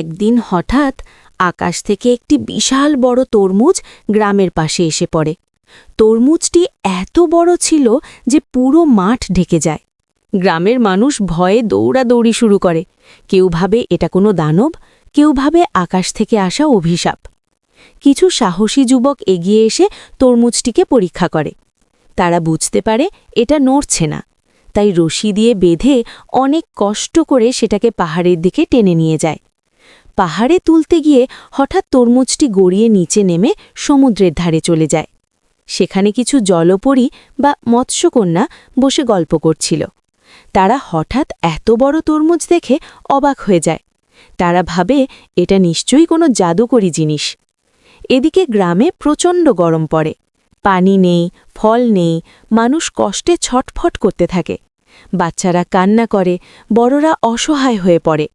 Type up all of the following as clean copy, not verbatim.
একদিন হঠাৎ আকাশ থেকে একটি বিশাল বড় তরমুজ গ্রামের পাশে এসে পড়ে। তরমুজটি এত বড় ছিল যে পুরো মাঠ ঢেকে যায়। গ্রামের মানুষ ভয়ে দৌড়াদৌড়ি শুরু করে। কেউ ভাবে এটা কোনো দানব, কেউ ভাবে আকাশ থেকে আসা অভিশাপ। কিছু সাহসী যুবক এগিয়ে এসে তরমুজটিকে পরীক্ষা করে। তারা বুঝতে পারে এটা নড়ছে না, তাই রশি দিয়ে বেঁধে অনেক কষ্ট করে সেটাকে পাহাড়ের দিকে টেনে নিয়ে যায়। পাহাড়ে তুলতে গিয়ে হঠাৎ তরমুজটি গড়িয়ে নিচে নেমে সমুদ্রের ধারে চলে যায়। সেখানে কিছু জলপরী বা মৎস্যকন্যা বসে গল্প করছিল। তারা হঠাৎ এত বড় তরমুজ দেখে অবাক হয়ে যায়। তারা ভাবে এটা নিশ্চয়ই কোনো জাদুকরী জিনিস। এদিকে গ্রামে প্রচণ্ড গরম পড়ে। পানি নেই, ফল নেই, মানুষ কষ্টে ছটফট করতে থাকে। বাচ্চারা কান্না করে, বড়রা অসহায় হয়ে পড়ে।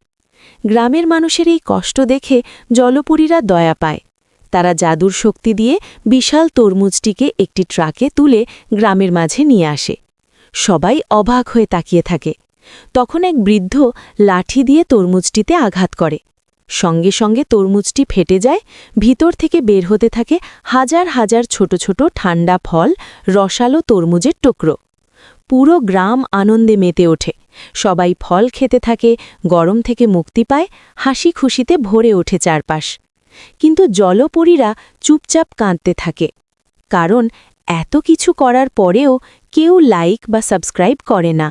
গ্রামের মানুষের এই কষ্ট দেখে জলপরীরা দয়া পায়। তারা জাদুর শক্তি দিয়ে বিশাল তরমুজটিকে একটি ট্রাকে তুলে গ্রামের মাঝে নিয়ে আসে। সবাই অবাক হয়ে তাকিয়ে থাকে। তখন এক বৃদ্ধ লাঠি দিয়ে তরমুজটিতে আঘাত করে। সঙ্গে সঙ্গে তরমুজটি ফেটে যায়। ভিতর থেকে বের হতে থাকে হাজার হাজার ছোট ছোট ঠান্ডা ফল, রসালো তরমুজের টুকরো। পুরো গ্রাম আনন্দে মেতে ওঠে। সবাই ফল খেতে থাকে, গরম থেকে মুক্তি পায়, হাসি খুশিতে ভরে ওঠে চারপাশ। কিন্তু জলপরীরা চুপচাপ কাঁদতে থাকে, কারণ এত কিছু করার পরেও কেউ লাইক বা সাবস্ক্রাইব করে না।